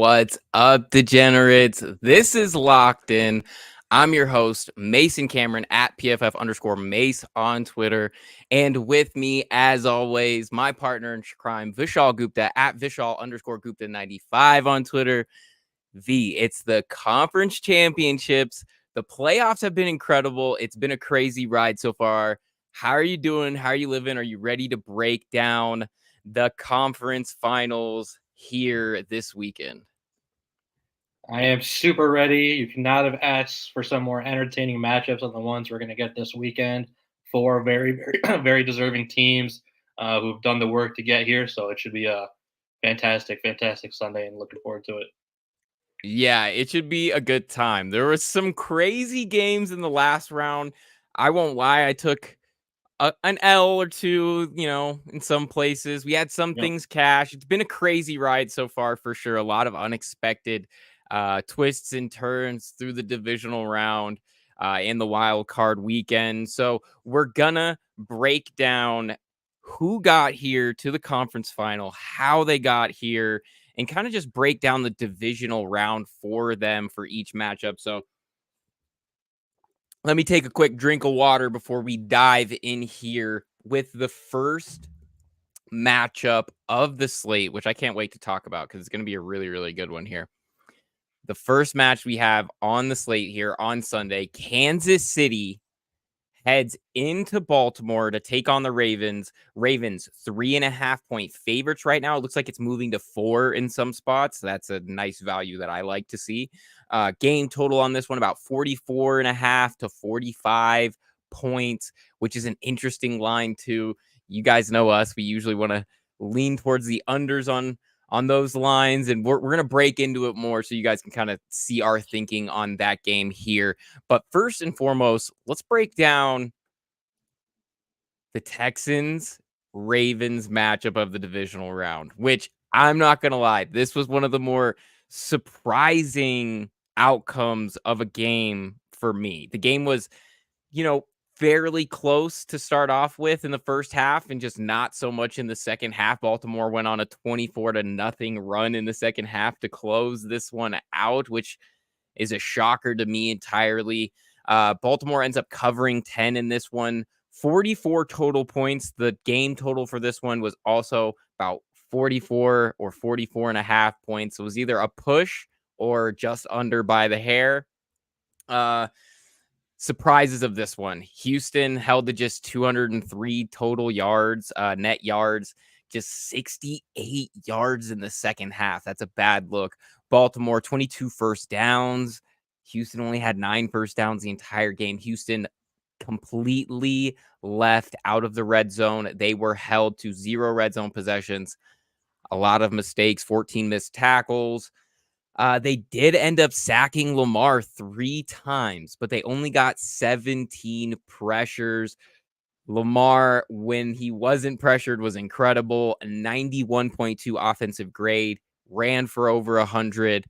What's up, degenerates? This is Locked In. I'm your host, Mason Cameron at PFF_Mace on Twitter. And with me, as always, my partner in crime, Vishaal Gupta at Vishaal_Gupta95 on Twitter. It's the conference championships. The playoffs have been incredible. It's been a crazy ride so far. How are you doing? How are you living? Are you ready to break down the conference finals here this weekend? I am super ready. You could not have asked for some more entertaining matchups than the ones we're going to get this weekend. Four very, very deserving teams who've done the work to get here. So it should be a fantastic, fantastic Sunday, and looking forward to it. Yeah, it should be a good time. There was some crazy games in the last round. I won't lie, I took an L or two, in some places. We had some Yep. things cash. It's been a crazy ride so far for sure. A lot of unexpected twists and turns through the divisional round in the wild card weekend. So we're gonna break down who got here to the conference final, how they got here, and kind of just break down the divisional round for them for each matchup. So let me take a quick drink of water before we dive in here with the first matchup of the slate, which I can't wait to talk about because it's going to be a really, really good one here. The first match we have on the slate here on Sunday, Kansas City heads into Baltimore to take on the Ravens. Ravens 3.5-point favorites right now. It looks like it's moving to 4 in some spots. That's a nice value that I like to see. Game total on this one about 44.5 to 45 points, which is an interesting line too. You guys know us. We usually want to lean towards the unders on those lines, and we're going to break into it more so you guys can kind of see our thinking on that game here. But first and foremost, let's break down the Texans Ravens matchup of the divisional round, which I'm not going to lie, this was one of the more surprising outcomes of a game for me. The game was, fairly close to start off with in the first half and just not so much in the second half. Baltimore went on a 24-0 run in the second half to close this one out, which is a shocker to me entirely. Baltimore ends up covering 10 in this one, 44 total points. The game total for this one was also about 44 or 44.5 points. It was either a push or just under by the hair. Surprises of this one. Houston held to just 203 total yards, net yards, just 68 yards in the second half. That's a bad look. Baltimore, 22 first downs. Houston only had 9 first downs the entire game. Houston completely left out of the red zone. They were held to 0 red zone possessions. A lot of mistakes, 14 missed tackles. They did end up sacking Lamar 3 times, but they only got 17 pressures. Lamar, when he wasn't pressured, was incredible. A 91.2 offensive grade, ran for over 100.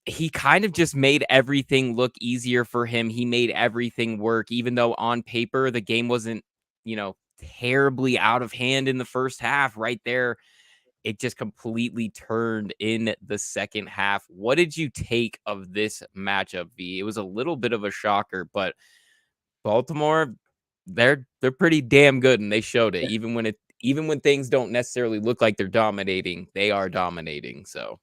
He kind of just made everything look easier for him. He made everything work, even though on paper the game wasn't, terribly out of hand in the first half. Right there, it just completely turned in the second half. What did you take of this matchup, V? It was a little bit of a shocker, but Baltimore, they're pretty damn good, and they showed it. Even when things don't necessarily look like they're dominating, they are dominating. So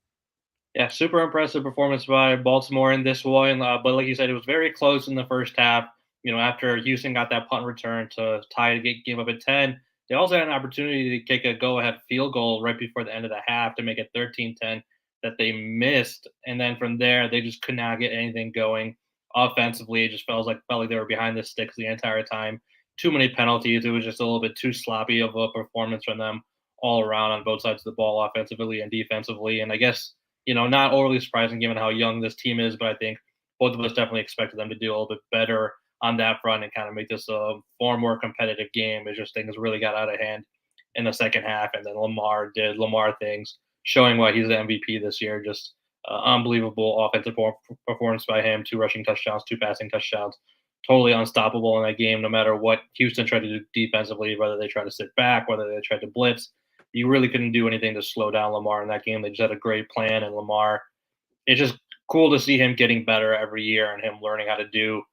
Yeah, super impressive performance by Baltimore in this one. But like you said, it was very close in the first half. After Houston got that punt return to tie the game up at 10, they also had an opportunity to kick a go-ahead field goal right before the end of the half to make it 13-10 that they missed. And then from there, they just could not get anything going offensively. It just felt like they were behind the sticks the entire time. Too many penalties. It was just a little bit too sloppy of a performance from them all around on both sides of the ball, offensively and defensively. And I guess not overly surprising given how young this team is, but I think both of us definitely expected them to do a little bit better on that front and kind of make this a far more competitive game. It's just things really got out of hand in the second half, and then Lamar did Lamar things, showing why he's the MVP this year. Just unbelievable offensive performance by him. 2 rushing touchdowns, 2 passing touchdowns. Totally unstoppable in that game, no matter what Houston tried to do defensively, whether they tried to sit back, whether they tried to blitz. you really couldn't do anything to slow down Lamar in that game. They just had a great plan, and Lamar, it's just cool to see him getting better every year and him learning how to do,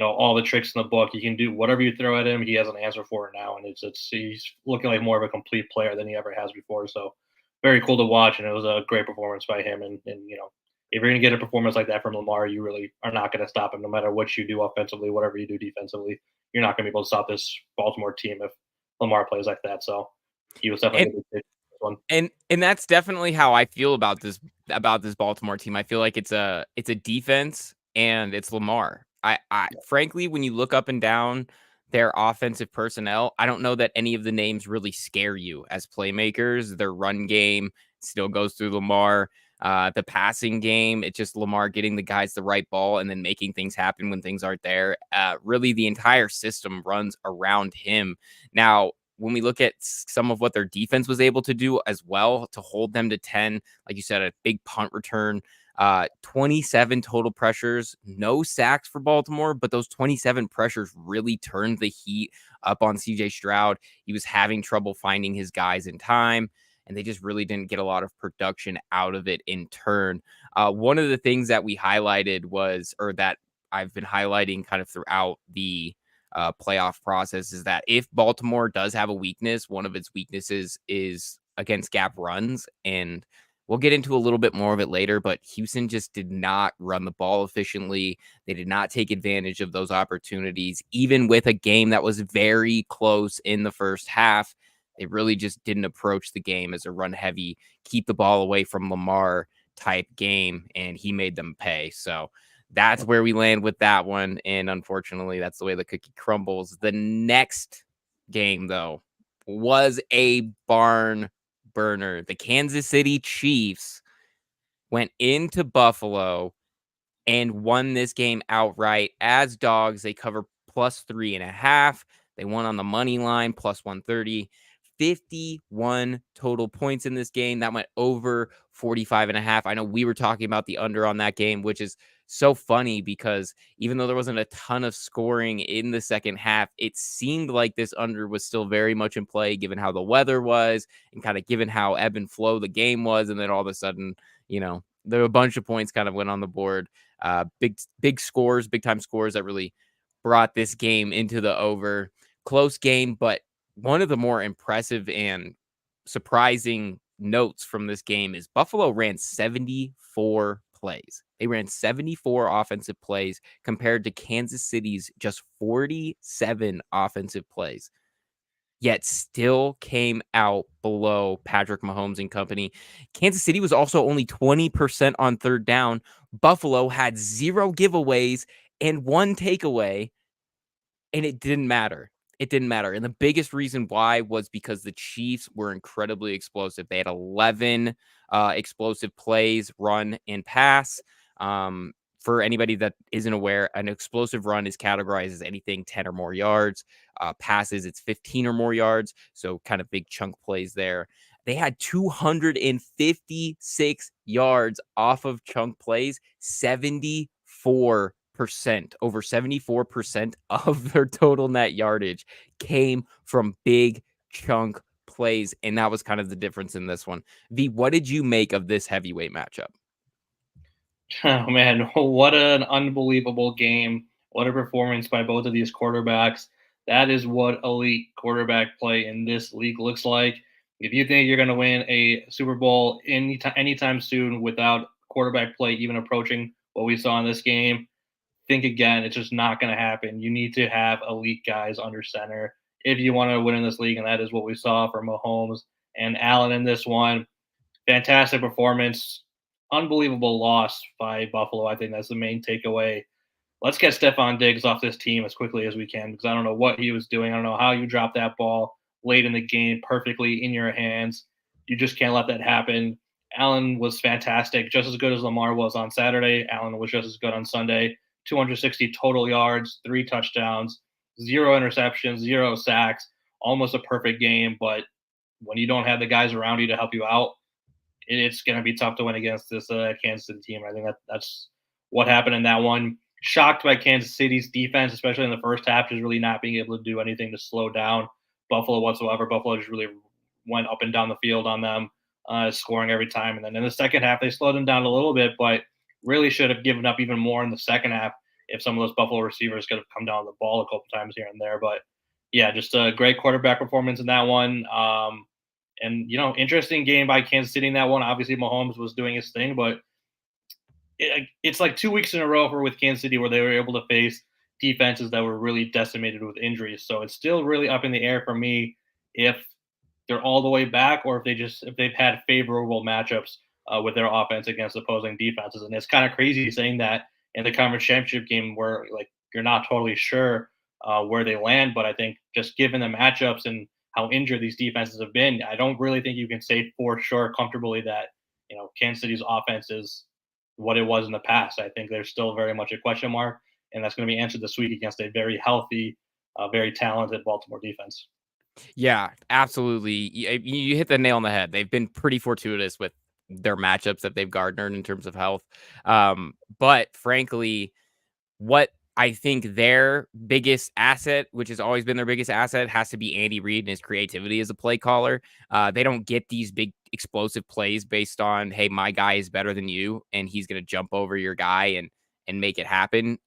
all the tricks in the book. He can do whatever you throw at him. He has an answer for it now, and it's he's looking like more of a complete player than he ever has before. So very cool to watch, and it was a great performance by him. And if you're going to get a performance like that from Lamar, you really are not going to stop him, no matter what you do offensively, whatever you do defensively. You're not going to be able to stop this Baltimore team if Lamar plays like that. So he was definitely And a good pick for this one. and that's definitely how I feel about this Baltimore team. I feel like it's a defense and it's Lamar. I frankly, when you look up and down their offensive personnel, I don't know that any of the names really scare you as playmakers. Their run game still goes through Lamar. The passing game, it's just Lamar getting the guys the right ball and then making things happen when things aren't there. Really, the entire system runs around him. Now, when we look at some of what their defense was able to do as well to hold them to 10, like you said, a big punt return, 27 total pressures, no sacks for Baltimore, but those 27 pressures really turned the heat up on CJ Stroud. He was having trouble finding his guys in time, and they just really didn't get a lot of production out of it in turn. One of the things that we highlighted was, or that I've been highlighting kind of throughout the playoff process, is that if Baltimore does have a weakness, one of its weaknesses is against gap runs. And we'll get into a little bit more of it later, but Houston just did not run the ball efficiently. They did not take advantage of those opportunities, even with a game that was very close in the first half. They really just didn't approach the game as a run heavy, keep the ball away from Lamar type game, and he made them pay. So that's where we land with that one. And unfortunately, that's the way the cookie crumbles. The next game, though, was a barn burner. The Kansas City Chiefs went into Buffalo and won this game outright as dogs. They cover +3.5. They won on the money line +130. 51 total points in this game. That went over 45.5. I know we were talking about the under on that game, which is so funny because even though there wasn't a ton of scoring in the second half, it seemed like this under was still very much in play given how the weather was and kind of given how ebb and flow the game was. And then all of a sudden, there were a bunch of points kind of went on the board. Big scores, big time scores that really brought this game into the over. Close game, but one of the more impressive and surprising notes from this game is Buffalo ran 74 plays. They ran 74 offensive plays compared to Kansas City's just 47 offensive plays, yet still came out below Patrick Mahomes and company. Kansas City was also only 20% on third down. Buffalo had 0 giveaways and 1 takeaway, and it didn't matter. It didn't matter. And the biggest reason why was because the Chiefs were incredibly explosive. They had 11 explosive plays, run and pass. For anybody that isn't aware, an explosive run is categorized as anything 10 or more yards. Passes, it's 15 or more yards. So kind of big chunk plays there. They had 256 yards off of chunk plays, 74%. Over 74% of their total net yardage came from big chunk plays. And that was kind of the difference in this one. V, what did you make of this heavyweight matchup? Oh man, what an unbelievable game. What a performance by both of these quarterbacks. That is what elite quarterback play in this league looks like. If you think you're going to win a Super Bowl anytime soon without quarterback play even approaching what we saw in this game, think again. It's just not going to happen. You need to have elite guys under center if you want to win in this league, and that is what we saw from Mahomes and Allen in this one. Fantastic performance. Unbelievable loss by Buffalo. I think that's the main takeaway. Let's get Stephon Diggs off this team as quickly as we can because I don't know what he was doing. I don't know how you dropped that ball late in the game perfectly in your hands. You just can't let that happen. Allen was fantastic, just as good as Lamar was on Saturday. Allen was just as good on Sunday. 260 total yards, 3 touchdowns, 0 interceptions, 0 sacks, almost a perfect game. But when you don't have the guys around you to help you out, it's going to be tough to win against this Kansas City team. I think that's what happened in that one. Shocked by Kansas City's defense, especially in the first half, just really not being able to do anything to slow down Buffalo whatsoever. Buffalo just really went up and down the field on them, scoring every time. And then in the second half, they slowed them down a little bit, but really should have given up even more in the second half if some of those Buffalo receivers could have come down the ball a couple times here and there. But yeah, just a great quarterback performance in that one. And interesting game by Kansas City in that one. Obviously, Mahomes was doing his thing, but it's like 2 weeks in a row with Kansas City where they were able to face defenses that were really decimated with injuries. So it's still really up in the air for me if they're all the way back or if they've had favorable matchups with their offense against opposing defenses. And it's kind of crazy saying that in the conference championship game where like you're not totally sure where they land. But I think just given the matchups and how injured these defenses have been, I don't really think you can say for sure comfortably that Kansas City's offense is what it was in the past. I think there's still very much a question mark, and that's going to be answered this week against a very healthy, very talented Baltimore defense. Yeah, absolutely. You hit the nail on the head. They've been pretty fortuitous with their matchups that they've garnered in terms of health. But frankly, what I think their biggest asset, which has always been their biggest asset, has to be Andy Reid and his creativity as a play caller. They don't get these big explosive plays based on, hey, my guy is better than you, and he's going to jump over your guy and make it happen.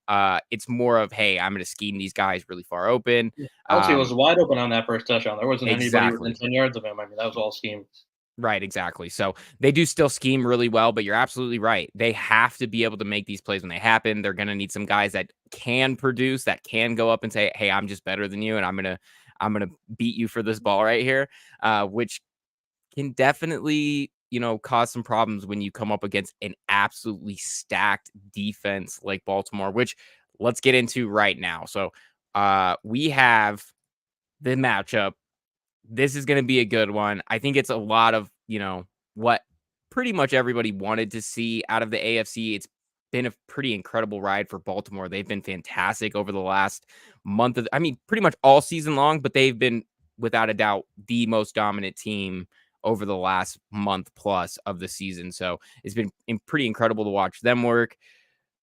It's more of, hey, I'm going to scheme these guys really far open. Kelsey was wide open on that first touchdown. There wasn't anybody within Exactly. 10 yards of him. I mean, that was all scheme. Right, exactly. So they do still scheme really well, but you're absolutely right. They have to be able to make these plays when they happen. They're going to need some guys that can produce, that can go up and say, "Hey, I'm just better than you, and I'm gonna beat you for this ball right here," which can definitely cause some problems when you come up against an absolutely stacked defense like Baltimore. Which let's get into right now. So we have the matchup. This is going to be a good one. I think it's a lot of, what pretty much everybody wanted to see out of the AFC. It's been a pretty incredible ride for Baltimore. They've been fantastic over the last month I mean, pretty much all season long, but they've been without a doubt the most dominant team over the last month plus of the season. So it's been pretty incredible to watch them work.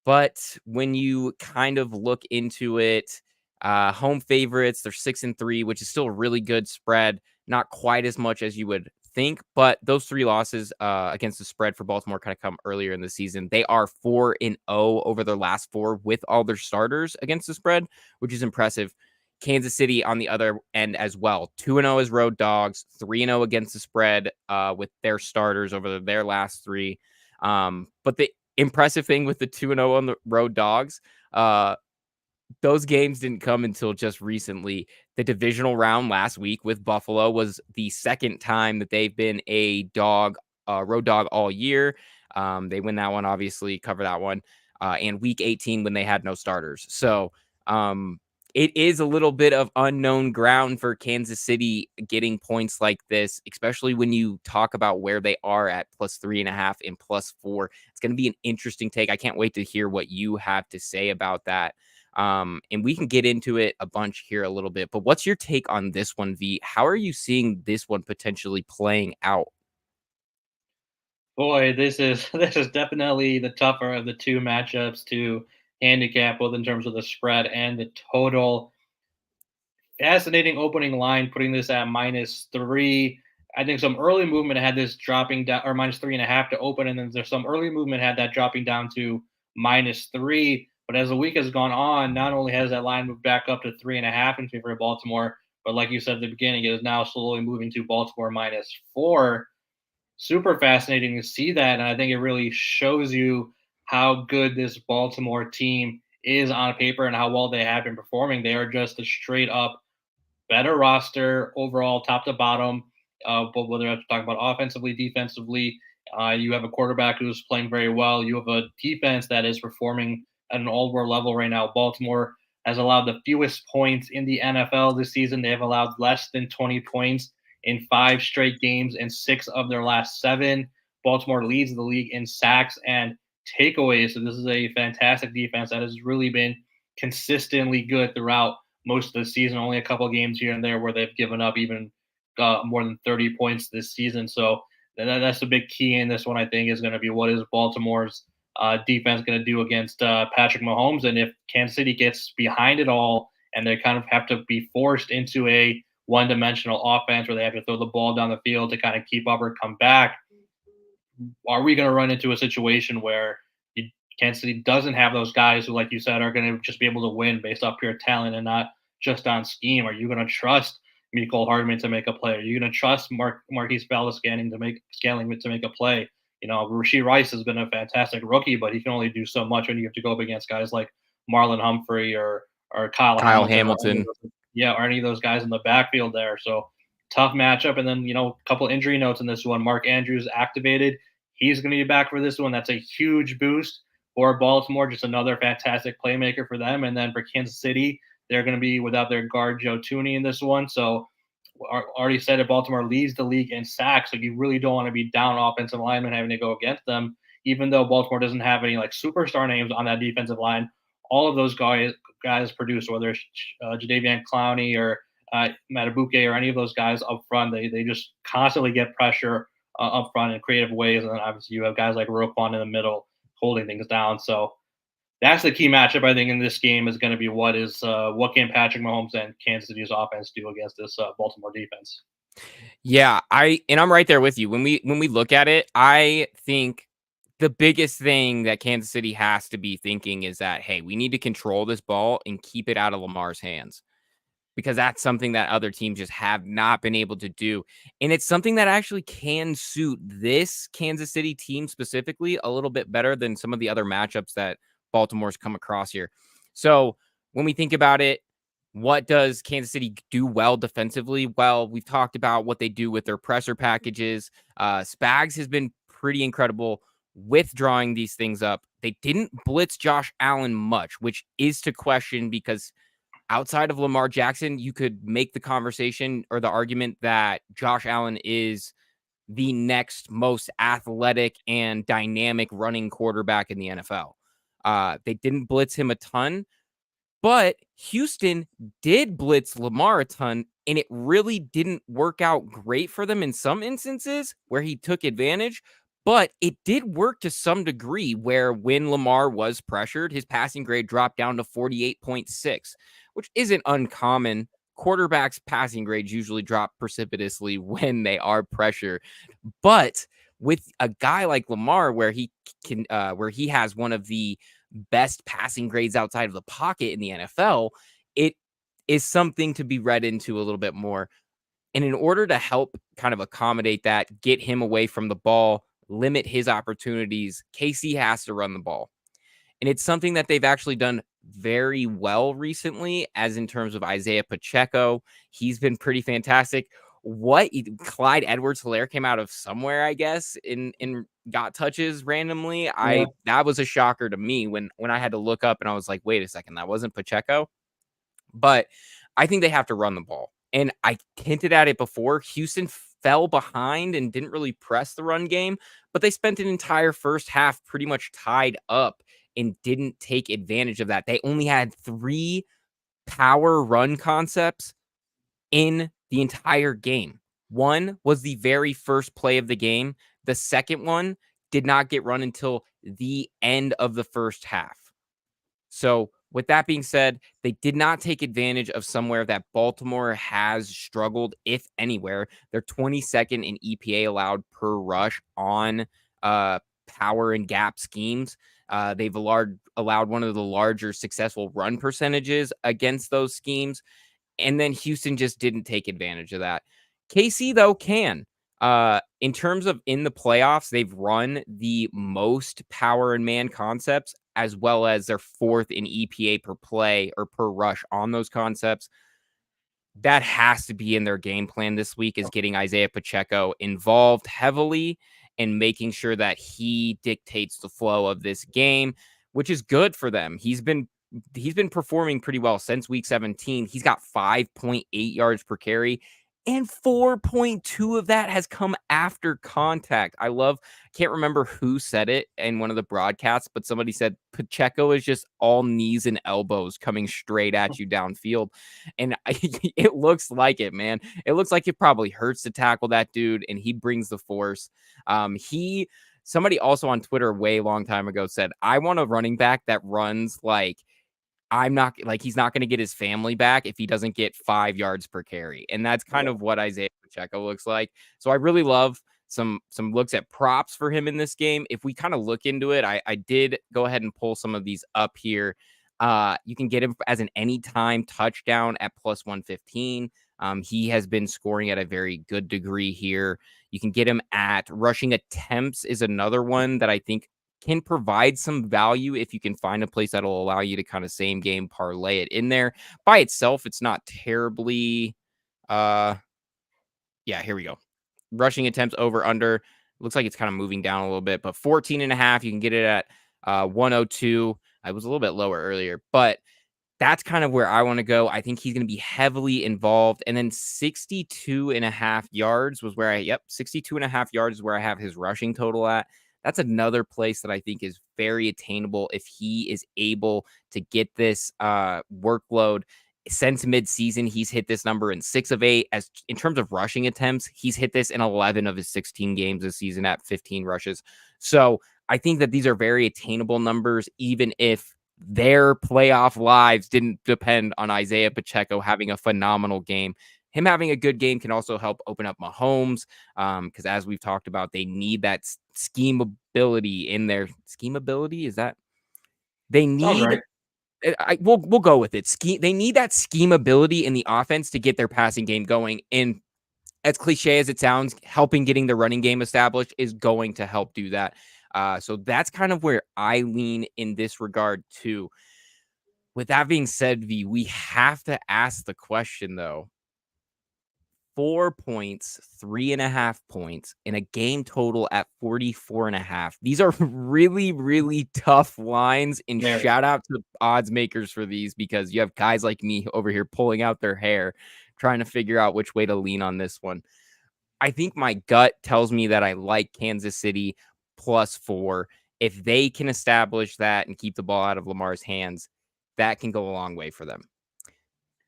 But when you kind of look into it, home favorites, they're 6-3, which is still a really good spread. Not quite as much as you would think, but those 3 losses against the spread for Baltimore kind of come earlier in the season. They are 4-0 over their last 4 with all their starters against the spread, which is impressive. Kansas City on the other end as well. 2-0 as road dogs, 3-0 against the spread with their starters over their last 3. But the impressive thing with the 2-0 on the road dogs, those games didn't come until just recently. The divisional round last week with Buffalo was the second time that they've been a road dog all year. They win that one, obviously, cover that one. And week 18 when they had no starters. So it is a little bit of unknown ground for Kansas City getting points like this, especially when you talk about where they are at +3.5 and +4. It's going to be an interesting take. I can't wait to hear what you have to say about that. And we can get into it a bunch here a little bit, but what's your take on this one, V? How are you seeing this one potentially playing out? Boy, this is definitely the tougher of the 2 matchups to handicap, both in terms of the spread and the total. Fascinating opening line, putting this at -3. I think some early movement had this dropping down, or -3.5 to open, and then there's some early movement had that dropping down to -3. But as the week has gone on, not only has that line moved back up to 3.5 in favor of Baltimore, but like you said at the beginning, it is now slowly moving to Baltimore -4. Super fascinating to see that, and I think it really shows you how good this Baltimore team is on paper and how well they have been performing. They are just a straight up better roster overall, top to bottom. But whether I'm talking about offensively, defensively, you have a quarterback who's playing very well. You have a defense that is performing at an all-world level right now. Baltimore has allowed the fewest points in the NFL this season. They have allowed less than 20 points in 5 straight games in 6 of their last 7. Baltimore leads the league in sacks and takeaways. So this is a fantastic defense that has really been consistently good throughout most of the season. Only a couple games here and there where they've given up even more than 30 points this season. So that's the big key in this one, I think, is going to be what is Baltimore's defense going to do against Patrick Mahomes. And if Kansas City gets behind it all and they kind of have to be forced into a one-dimensional offense where they have to throw the ball down the field to kind of keep up or come back. Are we going to run into a situation where Kansas City doesn't have those guys who, like you said, are going to just be able to win based off pure talent and not just on scheme? Are you going to trust Mecole Hardman to make a play? Are you going to trust Marquise Valdes-Scantling to make a play? You know, Rashee Rice has been a fantastic rookie, but he can only do so much when you have to go up against guys like Marlon Humphrey or Kyle Hamilton. Or any of those guys in the backfield there. So tough matchup. And then, a couple injury notes in this one. Mark Andrews activated. He's going to be back for this one. That's a huge boost for Baltimore. Just another fantastic playmaker for them. And then for Kansas City, they're going to be without their guard Joe Thuney in this one. So already said it, Baltimore leads the league in sacks. So you really don't want to be down offensive linemen having to go against them, even though Baltimore doesn't have any like superstar names on that defensive line. All of those guys produce, whether it's Jadeveon Clowney or Matabuke or any of those guys up front. They just constantly get pressure up front in creative ways. And then obviously you have guys like Roquan in the middle holding things down. So that's the key matchup, I think, in this game is going to be what can Patrick Mahomes and Kansas City's offense do against this Baltimore defense. Yeah, I'm right there with you. When we look at it, I think the biggest thing that Kansas City has to be thinking is that, hey, we need to control this ball and keep it out of Lamar's hands, because that's something that other teams just have not been able to do. And it's something that actually can suit this Kansas City team specifically a little bit better than some of the other matchups that Baltimore's come across here. So when we think about it, what does Kansas City do well defensively? Well, we've talked about what they do with their presser packages. Spags has been pretty incredible with drawing these things up. They didn't blitz Josh Allen much, which is to question, because outside of Lamar Jackson, you could make the conversation or the argument that Josh Allen is the next most athletic and dynamic running quarterback in the NFL. They didn't blitz him a ton, but Houston did blitz Lamar a ton, and it really didn't work out great for them in some instances where he took advantage. But it did work to some degree where when Lamar was pressured, his passing grade dropped down to 48.6, which isn't uncommon. Quarterbacks' passing grades usually drop precipitously when they are pressured. But with a guy like Lamar, where he has one of the best passing grades outside of the pocket in the NFL, it is something to be read into a little bit more. And in order to help kind of accommodate that, get him away from the ball, limit his opportunities, KC has to run the ball. And it's something that they've actually done very well recently, as in terms of Isaiah Pacheco. He's been pretty fantastic. Clyde Edwards-Helaire came out of somewhere, I guess, and got touches randomly. That was a shocker to me when I had to look up and I was like, wait a second, that wasn't Pacheco. But I think they have to run the ball. And I hinted at it before. Houston fell behind and didn't really press the run game, but they spent an entire first half pretty much tied up and didn't take advantage of that. They only had 3 power run concepts in the entire game. One was the very first play of the game. The second one did not get run until the end of the first half. So with that being said, they did not take advantage of somewhere that Baltimore has struggled, if anywhere. They're 22nd in EPA allowed per rush on power and gap schemes. They've allowed one of the larger successful run percentages against those schemes. And then Houston just didn't take advantage of that. KC, though, can. In terms of in the playoffs, they've run the most power and man concepts, as well as they're 4th in EPA per play or per rush on those concepts. That has to be in their game plan this week, is getting Isaiah Pacheco involved heavily and making sure that he dictates the flow of this game, which is good for them. He's been performing pretty well since week 17. He's got 5.8 yards per carry, and 4.2 of that has come after contact. Can't remember who said it in one of the broadcasts, but somebody said Pacheco is just all knees and elbows coming straight at you downfield. And it looks like it, man. It looks like it probably hurts to tackle that dude, and he brings the force. Somebody also on Twitter way long time ago said, I want a running back that runs like I'm not like he's not going to get his family back if he doesn't get 5 yards per carry. And that's kind Yeah. of what Isaiah Pacheco looks like. So I really love some looks at props for him in this game. If we kind of look into it, I did go ahead and pull some of these up here. You can get him as an anytime touchdown at plus 115. He has been scoring at a very good degree here. You can get him at rushing attempts is another one that I think can provide some value if you can find a place that'll allow you to kind of same game parlay it in there. By itself, it's not terribly yeah, here we go. Rushing attempts over under. Looks like it's kind of moving down a little bit, but 14.5, you can get it at 102. I was a little bit lower earlier, but that's kind of where I want to go. I think he's going to be heavily involved. And then 62.5 yards was where 62.5 yards is where I have his rushing total at. That's another place that I think is very attainable if he is able to get this workload. Since midseason, he's hit this number in 6 of 8. As in terms of rushing attempts, he's hit this in 11 of his 16 games this season at 15 rushes. So I think that these are very attainable numbers, even if their playoff lives didn't depend on Isaiah Pacheco having a phenomenal game. Him having a good game can also help open up Mahomes because as we've talked about, they need that scheme ability in their scheme ability. Is that they Sounds need? right. We'll go with it. They need that scheme ability in the offense to get their passing game going. And as cliche as it sounds, helping getting the running game established is going to help do that. So that's kind of where I lean in this regard too. With that being said, V, we have to ask the question though. 4 points, 3.5 points in a game total at 44.5. These are really, really tough lines. And Very. shout out to odds makers for these because you have guys like me over here pulling out their hair, trying to figure out which way to lean on this one. I think my gut tells me that I like Kansas City +4. If they can establish that and keep the ball out of Lamar's hands, that can go a long way for them.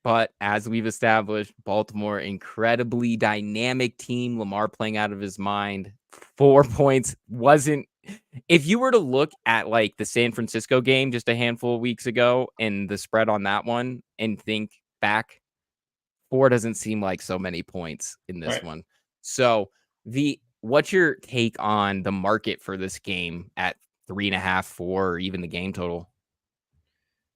But as we've established, Baltimore, incredibly dynamic team. Lamar playing out of his mind. 4 points wasn't. If you were to look at like the San Francisco game just a handful of weeks ago and the spread on that one and think back, 4 doesn't seem like so many points in this Right. one. So what's your take on the market for this game at 3.5, 4, or even the game total?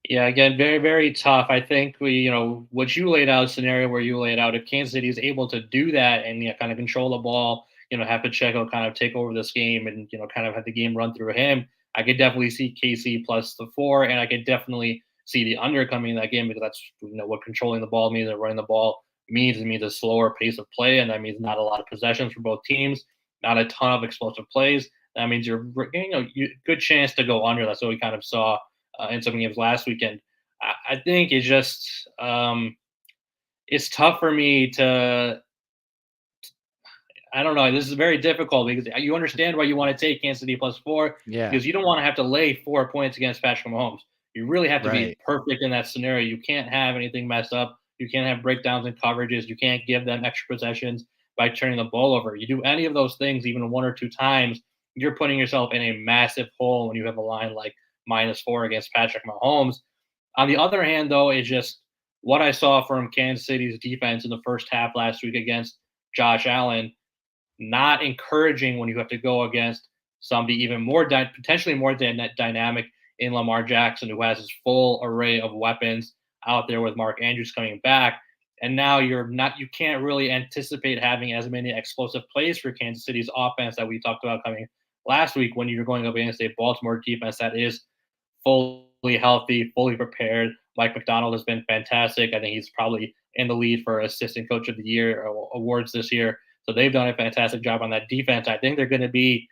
Yeah, again, very, very tough. I think what you laid out, scenario where you laid out, if Kansas City is able to do that and kind of control the ball, have Pacheco kind of take over this game and kind of have the game run through him, I could definitely see KC plus the 4, and I could definitely see the under coming in that game because that's what controlling the ball means and running the ball means. It means a slower pace of play, and that means not a lot of possessions for both teams, not a ton of explosive plays. That means good chance to go under. That's what we kind of saw in some games last weekend. I think it's just it's tough for me to. I don't know. This is very difficult because you understand why you want to take Kansas City +4 Yeah, because you don't want to have to lay 4 points against Patrick Mahomes. You really have to be right. perfect in that scenario. You can't have anything messed up. You can't have breakdowns in coverages. You can't give them extra possessions by turning the ball over. You do any of those things, even 1 or 2 times, you're putting yourself in a massive hole when you have a line like -4 against Patrick Mahomes. On the other hand, though, it's just what I saw from Kansas City's defense in the first half last week against Josh Allen, not encouraging when you have to go against somebody even more potentially more dynamic in Lamar Jackson, who has his full array of weapons out there with Mark Andrews coming back. And now you can't really anticipate having as many explosive plays for Kansas City's offense that we talked about coming last week when you're going up against a Baltimore defense that is fully healthy, fully prepared. Mike McDonald has been fantastic. I think he's probably in the lead for assistant coach of the year awards this year. So they've done a fantastic job on that defense. I think they're going to be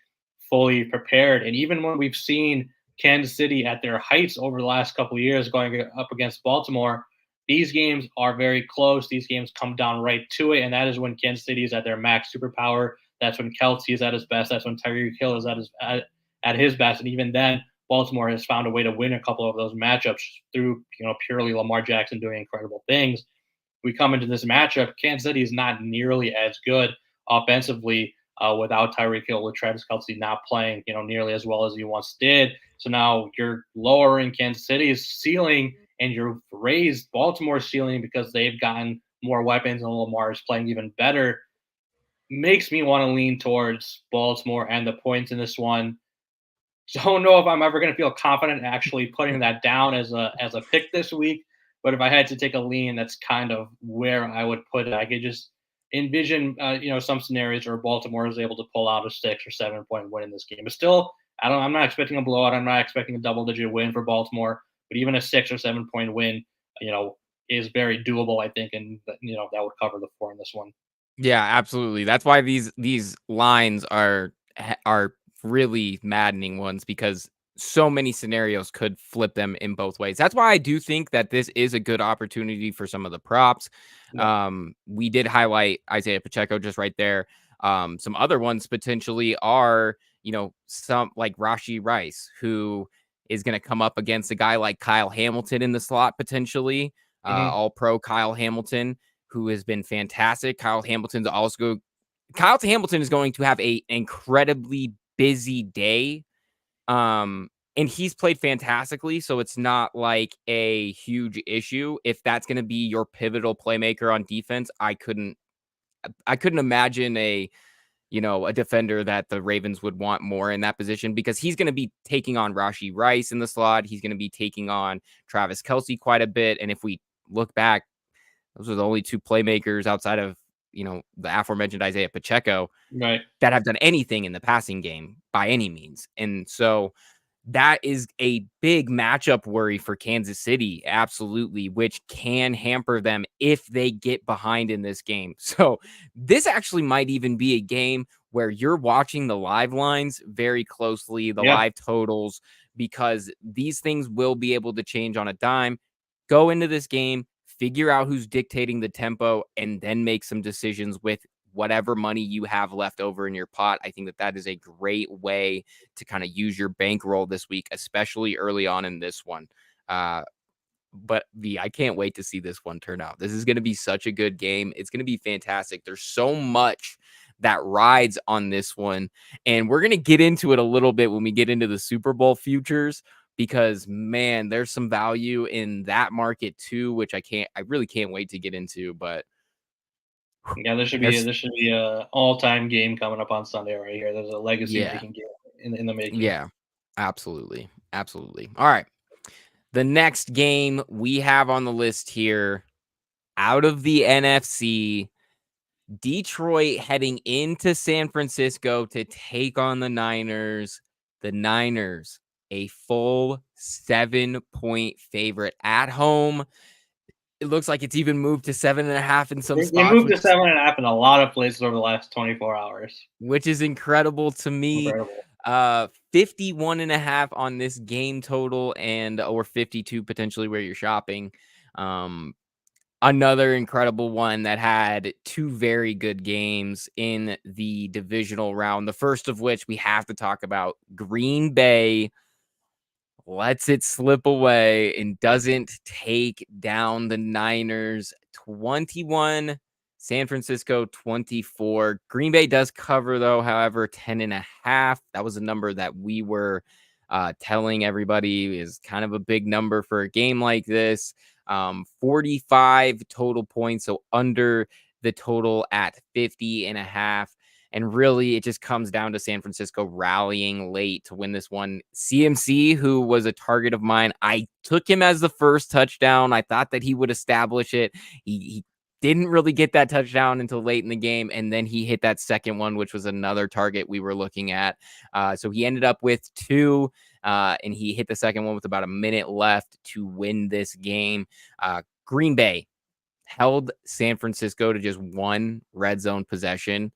fully prepared. And even when we've seen Kansas City at their heights over the last couple of years going up against Baltimore, these games are very close. These games come down right to it. And that is when Kansas City is at their max superpower. That's when Kelsey is at his best. That's when Tyreek Hill is at his best. And even then, Baltimore has found a way to win a couple of those matchups through purely Lamar Jackson doing incredible things. We come into this matchup, Kansas City is not nearly as good offensively without Tyreek Hill, with Travis Kelsey not playing nearly as well as he once did. So now you're lowering Kansas City's ceiling and you've raised Baltimore's ceiling because they've gotten more weapons and Lamar's playing even better, makes me want to lean towards Baltimore and the points in this one. Don't know if I'm ever going to feel confident actually putting that down as a pick this week, but if I had to take a lean, that's kind of where I would put it. I could just envision, some scenarios where Baltimore is able to pull out a 6 or 7 point win in this game. But still, I'm not expecting a blowout. I'm not expecting a double-digit win for Baltimore, but even a 6 or 7 point win, you know, is very doable, I think, and that would cover the 4 in this one. Yeah, absolutely. That's why these lines are really maddening ones because so many scenarios could flip them in both ways. That's why I do think that this is a good opportunity for some of the props. Yeah. We did highlight Isaiah Pacheco just right there. Some other ones potentially are, some like Rashi Rice, who is going to come up against a guy like Kyle Hamilton in the slot potentially, Hmm. all pro Kyle Hamilton, who has been fantastic. Kyle Hamilton is going to have a incredibly busy day. And he's played fantastically, so it's not like a huge issue. If that's going to be your pivotal playmaker on defense, I couldn't imagine a defender that the Ravens would want more in that position because he's going to be taking on Rashi Rice in the slot. He's going to be taking on Travis Kelce quite a bit. And if we look back, those are the only two playmakers outside of, the aforementioned Isaiah Pacheco Right. that have done anything in the passing game by any means. And so that is a big matchup worry for Kansas City, absolutely, which can hamper them if they get behind in this game. So this actually might even be a game where you're watching the live lines very closely, the Yeah. live totals, because these things will be able to change on a dime. Go into this game, figure out who's dictating the tempo, and then make some decisions with whatever money you have left over in your pot. I think that that is a great way to kind of use your bankroll this week, especially early on in this one. But I can't wait to see this one turn out. This is going to be such a good game. It's going to be fantastic. There's so much that rides on this one. And we're going to get into it a little bit when we get into the Super Bowl futures because man, there's some value in that market too, which I really can't wait to get into. But Yeah, there's, there should be a all-time game coming up on Sunday right here. There's a legacy yeah, making game in the making. yeah, absolutely. Absolutely. All right. The next game we have on the list here out of the NFC, Detroit heading into San Francisco to take on the Niners. The Niners, a full 7-point favorite at home. It looks like it's even moved to 7.5 in some They spots, moved to 7.5 in a lot of places over the last 24 hours. which is incredible to me. Incredible. 51.5 on this game total and or 52 potentially where you're shopping. Um, Another incredible one that had two very good games in the divisional round. The first of which we have to talk about. Green Bay lets it slip away and doesn't take down the Niners 21, San Francisco 24. Green Bay does cover though, however, 10.5. That was a number that we were telling everybody is kind of a big number for a game like this. 45 total points, so under the total at 50.5. And really, it just comes down to San Francisco rallying late to win this one. CMC, who was a target of mine, I took him as the first touchdown. I thought that he would establish it. He didn't really get that touchdown until late in the game. And then he hit that second one, which was another target we were looking at. So he ended up with two, and he hit the second one with about a minute left to win this game. Green Bay held San Francisco to just one red zone possession,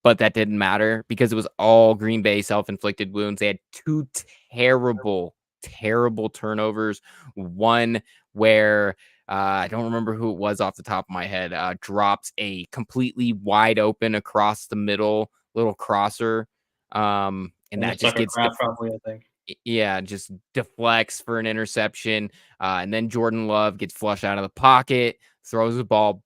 but that didn't matter because it was all Green Bay self-inflicted wounds. They had two terrible, terrible turnovers. One where I don't remember who it was off the top of my head, drops a completely wide open across the middle little crosser. And that Almost just Tucker gets Craft, probably, I think. yeah, just deflects for an interception. And then Jordan Love gets flushed out of the pocket, throws the ball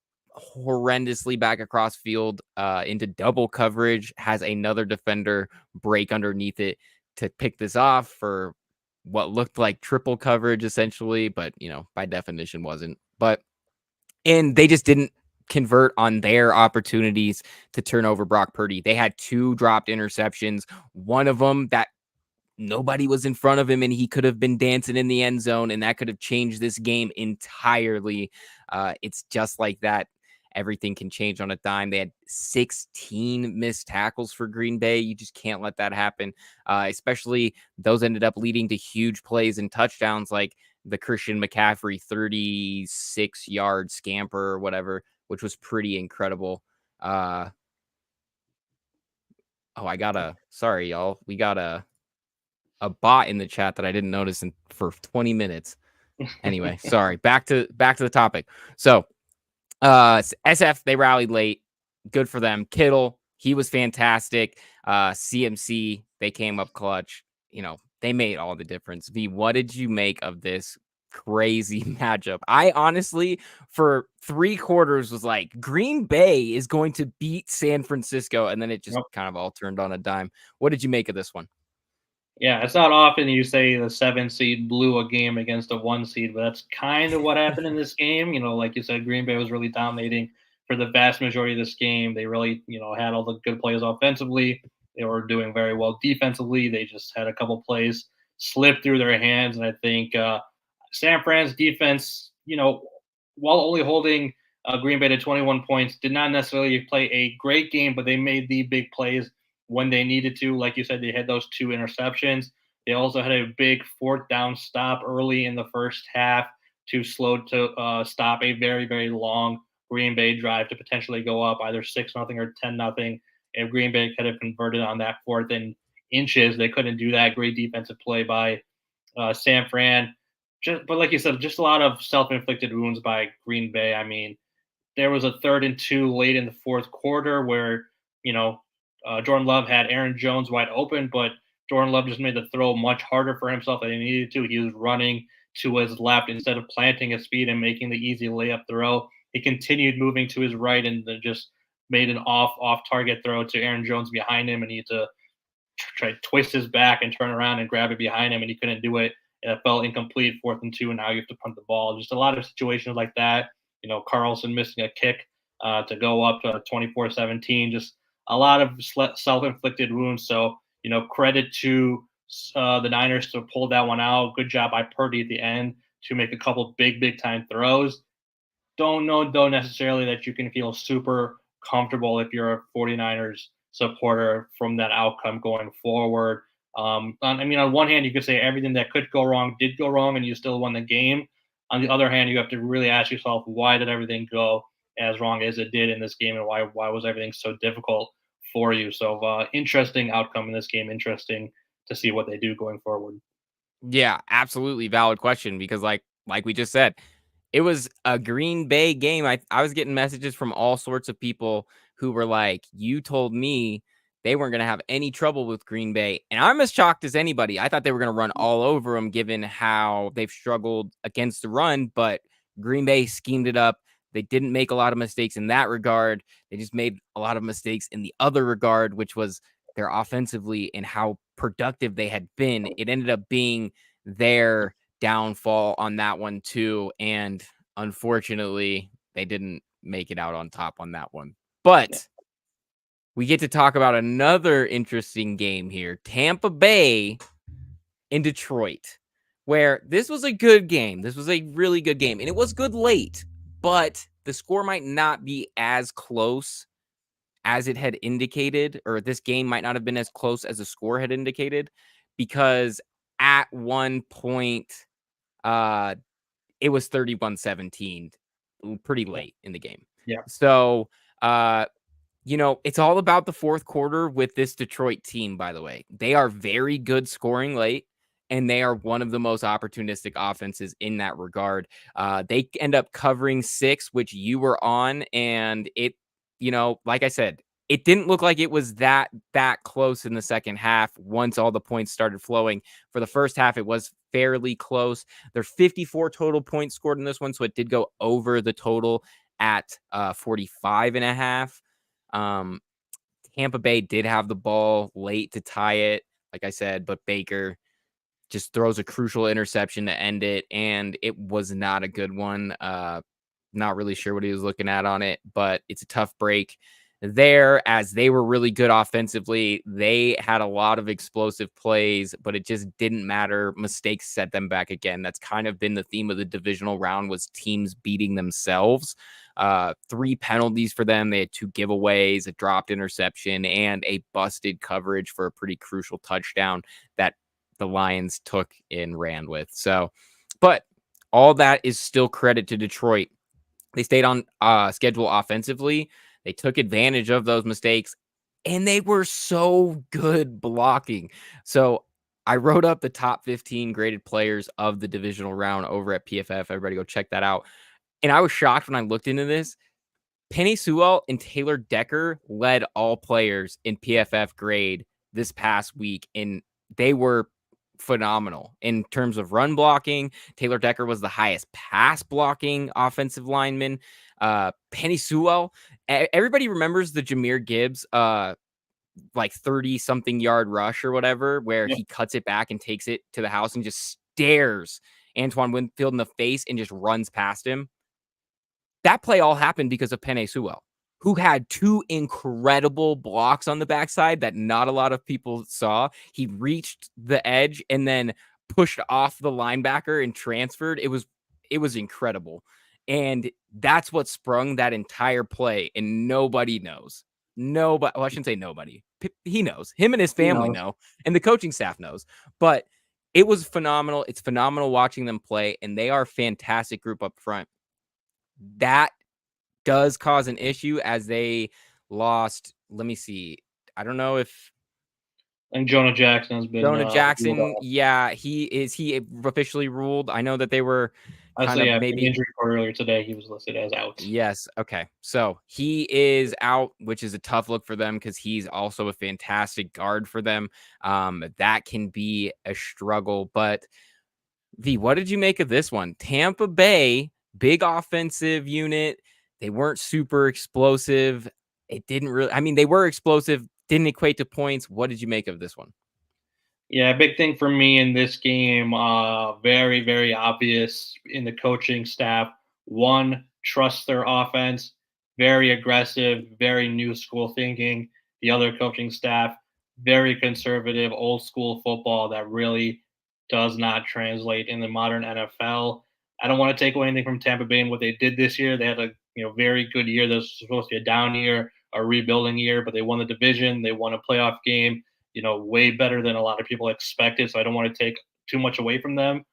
horrendously back across field into double coverage, has another defender break underneath it to pick this off for what looked like triple coverage essentially, but by definition wasn't. And they just didn't convert on their opportunities to turn over Brock Purdy. They had 2 dropped interceptions. One of them that nobody was in front of him and he could have been dancing in the end zone, and that could have changed this game entirely. It's just like that. Everything can change on a dime. They had 16 missed tackles for Green Bay. You just can't let that happen. Especially those ended up leading to huge plays and touchdowns, like the Christian McCaffrey 36-yard scamper or whatever, which was pretty incredible. Sorry, y'all. We got a bot in the chat that I didn't notice for 20 minutes. Anyway, sorry. Back to the topic. So, SF, they rallied late. Good for them. Kittle, he was fantastic. CMC, they came up clutch. They made all the difference. V, what did you make of this crazy matchup? I honestly, for 3 quarters, was like, Green Bay is going to beat San Francisco, and then it just kind of all turned on a dime. What did you make of this one? Yeah, it's not often you say the 7 seed blew a game against a 1 seed, but that's kind of what happened in this game. Like you said, Green Bay was really dominating for the vast majority of this game. They really, had all the good plays offensively. They were doing very well defensively. They just had a couple plays slip through their hands, and I think San Fran's defense, while only holding Green Bay to 21 points, did not necessarily play a great game, but they made the big plays when they needed to. Like you said, they had those 2 interceptions. They also had a big 4th down stop early in the first half to stop a very, very long Green Bay drive to potentially go up either 6-0 or 10-0. If Green Bay could have converted on that 4th and inches, they couldn't do that. Great defensive play by San Fran. But like you said, just a lot of self-inflicted wounds by Green Bay. I mean, there was a 3rd and 2 late in the 4th quarter where Jordan Love had Aaron Jones wide open, but Jordan Love just made the throw much harder for himself than he needed to. He was running to his left instead of planting his feet and making the easy layup throw. He continued moving to his right and then just made an off target throw to Aaron Jones behind him, and he had to try to twist his back and turn around and grab it behind him, and he couldn't do it. It fell incomplete, 4th and 2, and now you have to punt the ball. Just a lot of situations like that. Carlson missing a kick to go up to 24-17. Just a lot of self-inflicted wounds. So, credit to the Niners to pull that one out. Good job by Purdy at the end to make a couple big time throws. Don't know, though, necessarily that you can feel super comfortable if you're a 49ers supporter from that outcome going forward. On one hand, you could say everything that could go wrong did go wrong, and you still won the game. On the other hand, you have to really ask yourself, why did everything go as wrong as it did in this game, and why was everything so difficult for you? So interesting outcome in this game. Interesting to see what they do going forward. Yeah, absolutely valid question, because like we just said, it was a Green Bay game. I was getting messages from all sorts of people who were like, you told me they weren't going to have any trouble with Green Bay. And I'm as shocked as anybody. I thought they were going to run all over them given how they've struggled against the run, but Green Bay schemed it up. They didn't make a lot of mistakes in that regard. They just made a lot of mistakes in the other regard, which was their offensively and how productive they had been. It ended up being their downfall on that one too, and unfortunately they didn't make it out on top on that one. But we get to talk about another interesting game here, Tampa Bay in Detroit, where this was a good game. This was a really good game, and it was good late, but the score might not be as close as it had indicated, or this game might not have been as close as the score had indicated, because at one point it was 31-17 pretty late in the game. Yeah. So, it's all about the 4th quarter with this Detroit team, by the way. They are very good scoring late, and they are one of the most opportunistic offenses in that regard. They end up covering 6, which you were on, and it, like I said, it didn't look like it was that close in the second half once all the points started flowing. For the first half, it was fairly close. There's 54 total points scored in this one, so it did go over the total at 45.5. Tampa Bay did have the ball late to tie it, like I said, but Baker just throws a crucial interception to end it, and it was not a good one. Not really sure what he was looking at on it, but it's a tough break there as they were really good offensively. They had a lot of explosive plays, but it just didn't matter. Mistakes set them back again. That's kind of been the theme of the divisional round, was teams beating themselves. 3 penalties for them. They had 2 giveaways, a dropped interception, and a busted coverage for a pretty crucial touchdown that the Lions took and ran with. So, but all that is still credit to Detroit. They stayed on schedule offensively. They took advantage of those mistakes, and they were so good blocking. So I wrote up the top 15 graded players of the divisional round over at PFF. Everybody go check that out. And I was shocked when I looked into this. Penny Sewell and Taylor Decker led all players in PFF grade this past week, and they were phenomenal in terms of run blocking. Taylor Decker was the highest pass blocking offensive lineman. Penny Sewell, everybody remembers the Jahmyr Gibbs like 30 something yard rush or whatever, where Yep. he cuts it back and takes it to the house and just stares Antoine Winfield in the face and just runs past him. That play all happened because of Penei Sewell, who had 2 incredible blocks on the backside that not a lot of people saw. He reached the edge and then pushed off the linebacker and transferred. It was incredible. And that's what sprung that entire play. And nobody knows. Nobody, well, I shouldn't say nobody. He knows. Him and his family know, and the coaching staff knows. But it was phenomenal. It's phenomenal watching them play, and they are a fantastic group up front. That does cause an issue as they lost. Let me see. I don't know if And Jonah Jackson has been Jonah ruled Jackson. out. Yeah, he officially ruled. I know that they were kind Honestly, of yeah, from the maybe. injury report earlier today, he was listed as out. Yes. Okay. So he is out, which is a tough look for them because he's also a fantastic guard for them. That can be a struggle. But what did you make of this one? Tampa Bay, big offensive unit. They weren't super explosive. It didn't really, I mean, they were explosive, didn't equate to points. What did you make of this one? Yeah, big thing for me in this game, very, very obvious in the coaching staff. One, trust their offense, very aggressive, very new school thinking. The other coaching staff, very conservative, old school football that really does not translate in the modern NFL. I don't want to take away anything from Tampa Bay and what they did this year. They had a very good year. This was supposed to be a down year, a rebuilding year, but they won the division. They won a playoff game, way better than a lot of people expected. So I don't want to take too much away from them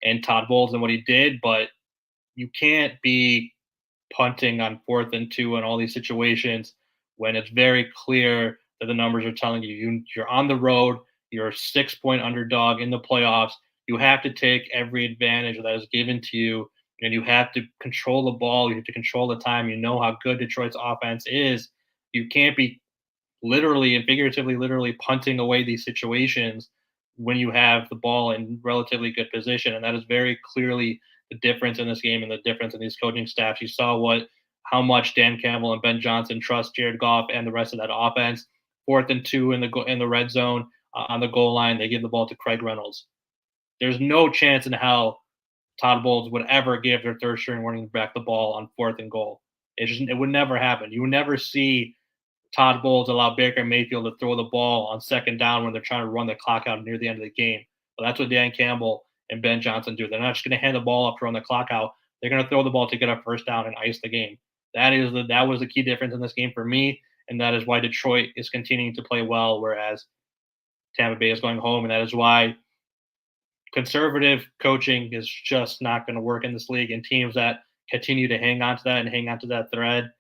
and Todd Bowles and what he did, but you can't be punting on 4th and 2 in all these situations when it's very clear that the numbers are telling you're on the road, you're a 6-point underdog in the playoffs. You have to take every advantage that is given to you, and you have to control the ball. You have to control the time. You know how good Detroit's offense is. You can't be literally and figuratively, literally punting away these situations when you have the ball in relatively good position. And that is very clearly the difference in this game and the difference in these coaching staffs. You saw how much Dan Campbell and Ben Johnson trust Jared Goff and the rest of that offense. 4th and 2 in the red zone on the goal line, they give the ball to Craig Reynolds. There's no chance in hell Todd Bowles would ever give their third string running back the ball on 4th and goal. It would never happen. You would never see Todd Bowles allow Baker Mayfield to throw the ball on 2nd down when they're trying to run the clock out near the end of the game. But that's what Dan Campbell and Ben Johnson do. They're not just going to hand the ball up to run the clock out. They're going to throw the ball to get a first down and ice the game. That was the key difference in this game for me, and that is why Detroit is continuing to play well, whereas Tampa Bay is going home, and that is why conservative coaching is just not going to work in this league. And teams that continue to hang on to that and hang on to that thread,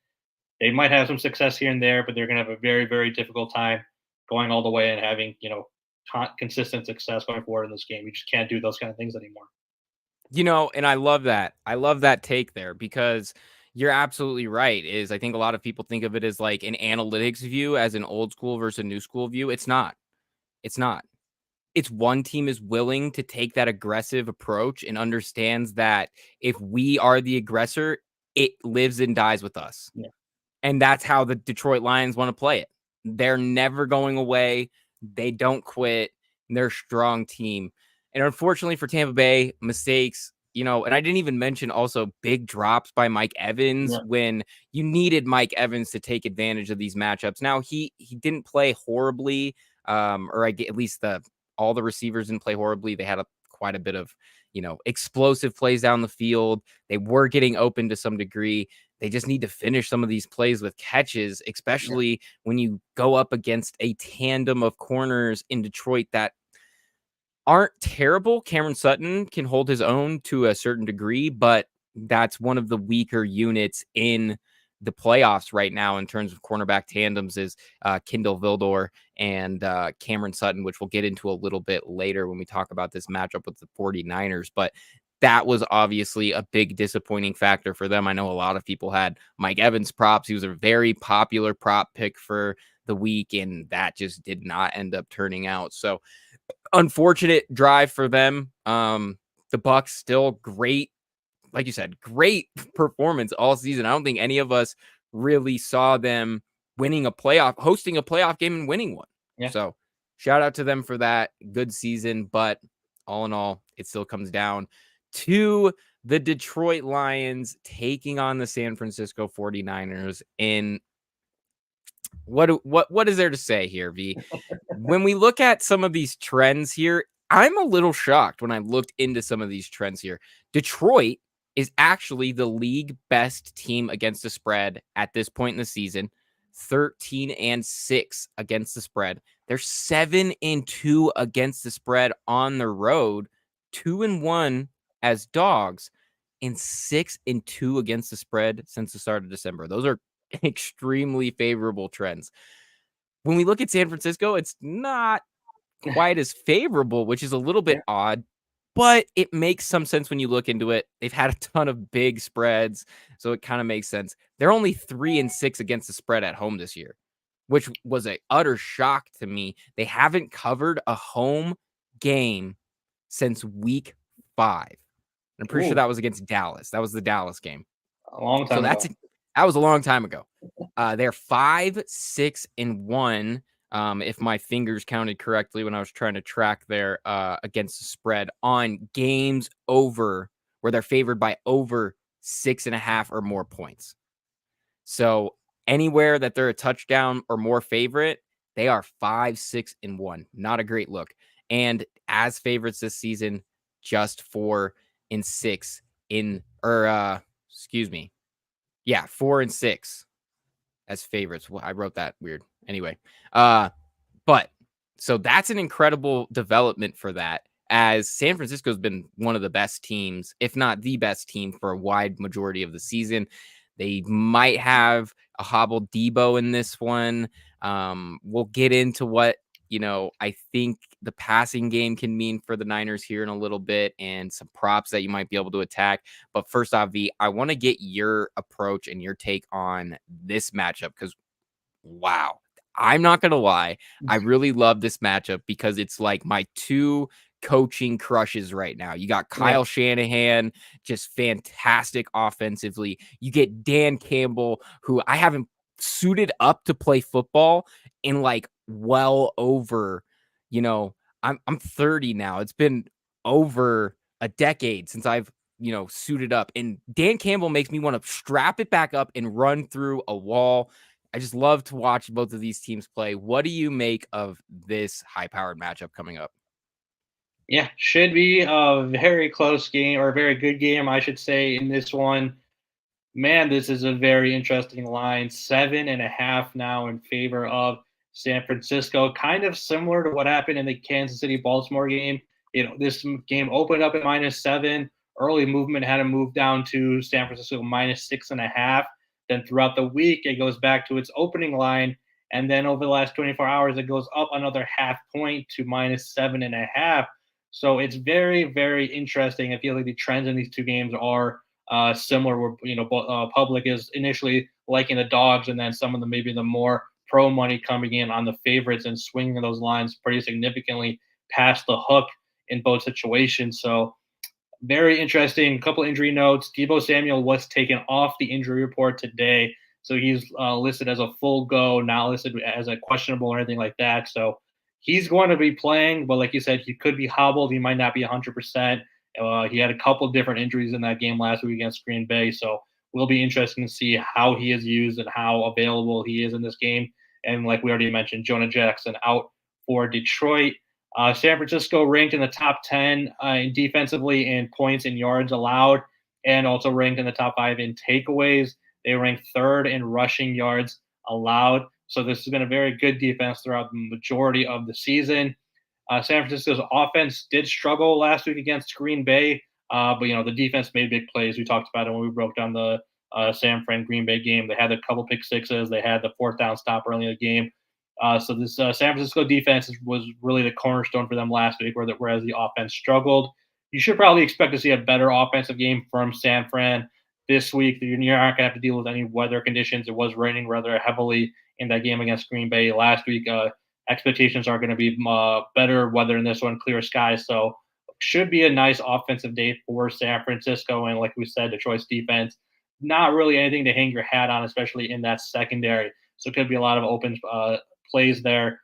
they might have some success here and there, but they're going to have a very, very difficult time going all the way and having, consistent success going forward in this game. You just can't do those kind of things anymore. And I love that. I love that take there because you're absolutely right. I think a lot of people think of it as like an analytics view as an old school versus a new school view. It's not. It's not. It's one team is willing to take that aggressive approach and understands that if we are the aggressor, it lives and dies with us. Yeah. And that's how the Detroit Lions want to play it. They're never going away. They don't quit. They're a strong team. And unfortunately for Tampa Bay, mistakes, and I didn't even mention also big drops by Mike Evans Yeah. when you needed Mike Evans to take advantage of these matchups. Now he didn't play horribly, or I get at least all the receivers didn't play horribly. They had quite a bit of explosive plays down the field. They were getting open to some degree. They just need to finish some of these plays with catches, Yeah. especially when you go up against a tandem of corners in Detroit that aren't terrible. Cameron Sutton can hold his own to a certain degree, but that's one of the weaker units in the playoffs right now in terms of cornerback tandems is Kindle Vildor and Cameron Sutton, which we'll get into a little bit later when we talk about this matchup with the 49ers. But that was obviously a big disappointing factor for them. I know a lot of people had Mike Evans props. He was a very popular prop pick for the week, and that just did not end up turning out. So unfortunate drive for them. The Bucks still great, like you said, great performance all season. I don't think any of us really saw them hosting a playoff game and winning one. Yeah. So shout out to them for that. Good season, but all in all, it still comes down to the Detroit Lions taking on the San Francisco 49ers. And what is there to say here, V? When we look at some of these trends here, I'm a little shocked when I looked into some of these trends here. Detroit is actually the league best team against the spread at this point in the season, 13-6 against the spread. They're 7-2 against the spread on the road, 2-1 as dogs, and 6-2 against the spread since the start of December. Those are extremely favorable trends. When we look at San Francisco, it's not quite as favorable, which is a little bit odd, but it makes some sense when you look into it. They've had a ton of big spreads, so it kind of makes sense. They're only 3-6 against the spread at home this year, which was a utter shock to me. They haven't covered a home game since week 5. I'm pretty sure Ooh, that was against Dallas. That was the Dallas game. a long So time ago. that was a long time ago. They're 5-6-1. If my fingers counted correctly when I was trying to track their against the spread on games over where they're favored by over 6.5 or more points. So anywhere that they're a touchdown or more favorite, they are 5-6-1. Not a great look. And as favorites this season, just 4-6 excuse me. Yeah, 4-6 as favorites. Well, I wrote that weird. Anyway, but so that's an incredible development for that, as San Francisco's been one of the best teams, if not the best team, for a wide majority of the season. They might have a hobbled Debo in this one. We'll get into what I think the passing game can mean for the Niners here in a little bit and some props that you might be able to attack. But first off, V, I want to get your approach and your take on this matchup because, wow, I'm not going to lie. I really love this matchup because it's like my two coaching crushes right now. You got Yeah. Kyle Shanahan, just fantastic offensively. You get Dan Campbell, who I haven't suited up to play football in like well over, I'm 30 now. It's been over a decade since I've suited up. And Dan Campbell makes me want to strap it back up and run through a wall. I just love to watch both of these teams play. What do you make of this high-powered matchup coming up? Yeah, should be a very close game or a very good game, I should say, in this one. Man, this is a very interesting line. 7.5 now in favor of San Francisco. Kind of similar to what happened in the Kansas City Baltimore game. This game opened up at -7. Early movement had to move down to San Francisco -6.5. Then throughout the week, it goes back to its opening line. And then over the last 24 hours, it goes up another half point to -7.5. So it's very, very interesting. I feel like the trends in these two games are similar. Where public is initially liking the dogs, and then some of the maybe the more pro money coming in on the favorites and swinging those lines pretty significantly past the hook in both situations. So very interesting. A couple injury notes. Debo Samuel was taken off the injury report today, so he's listed as a full go, not listed as a questionable or anything like that. So he's going to be playing, but like you said, he could be hobbled. He might not be 100%. He had a couple of different injuries in that game last week against Green Bay, so will be interesting to see how he is used and how available he is in this game. And like we already mentioned, Jonah Jackson out for Detroit. San Francisco ranked in the top 10 defensively in points and yards allowed, and also ranked in the top 5 in takeaways. They ranked third in rushing yards allowed. So this has been a very good defense throughout the majority of the season. San Francisco's offense did struggle last week against Green Bay, but the defense made big plays. We talked about it when we broke down the San Fran Green Bay game. They had a couple pick sixes. They had the fourth down stop early in the game. So this San Francisco defense was really the cornerstone for them last week, whereas the offense struggled. You should probably expect to see a better offensive game from San Fran this week. You're not going to have to deal with any weather conditions. It was raining rather heavily in that game against Green Bay last week. Expectations are going to be better weather in this one, clear skies. So should be a nice offensive day for San Francisco. And like we said, Detroit's defense, not really anything to hang your hat on, especially in that secondary. So it could be a lot of open plays there.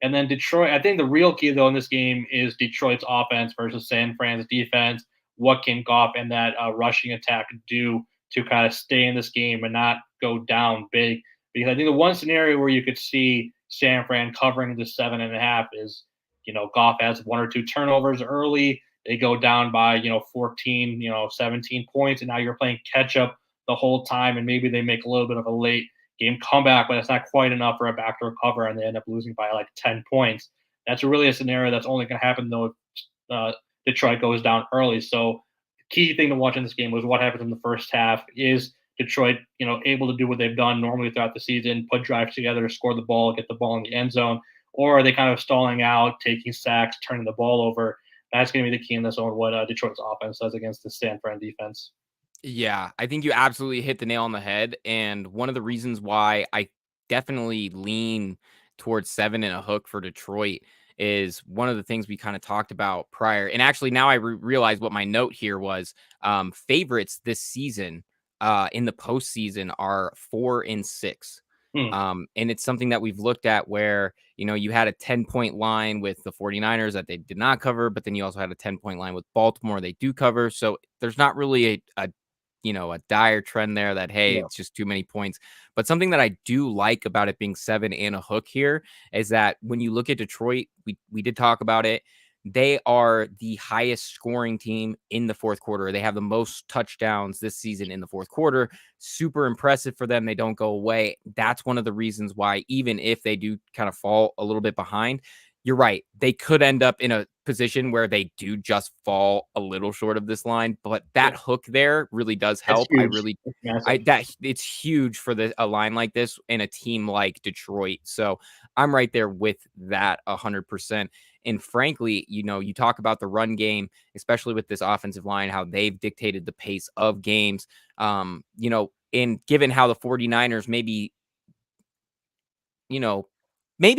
And then Detroit, I think the real key, though, in this game is Detroit's offense versus San Fran's defense. What can Goff and that rushing attack do to kind of stay in this game and not go down big? Because I think the one scenario where you could see San Fran covering the 7.5 is, Goff has one or two turnovers early. They go down by, 14, 17 points, and now you're playing catch up the whole time, and maybe they make a little bit of a late game comeback, but it's not quite enough for a backdoor cover, and they end up losing by like 10 points. That's really a scenario that's only going to happen though if Detroit goes down early. So the key thing to watch in this game was what happens in the first half. Is Detroit, able to do what they've done normally throughout the season, put drives together, score the ball, get the ball in the end zone, or are they kind of stalling out, taking sacks, turning the ball over? That's going to be the key in this one, what Detroit's offense does against the San Fran defense. Yeah, I think you absolutely hit the nail on the head. And one of the reasons why I definitely lean towards 7.5 for Detroit is one of the things we kind of talked about prior. And actually, now I realize what my note here was. Favorites this season in the postseason are 4 and 6. And it's something that we've looked at where, you had a 10-point line with the 49ers that they did not cover, but then you also had a 10-point line with Baltimore. They do cover. So there's not really a dire trend there that, hey, Yeah. it's just too many points. But something that I do like about it being 7.5 here is that when you look at Detroit, we did talk about it. They are the highest scoring team in the fourth quarter. They have the most touchdowns this season in the fourth quarter. Super impressive for them. They don't go away. That's one of the reasons why, even if they do kind of fall a little bit behind, you're right. They could end up in a position where they do just fall a little short of this line, but that hook there really does That's help. huge. It's massive. That it's huge for a line like this in a team like Detroit. So I'm right there with that 100%. And frankly, you talk about the run game, especially with this offensive line, how they've dictated the pace of games. And given how the 49ers maybe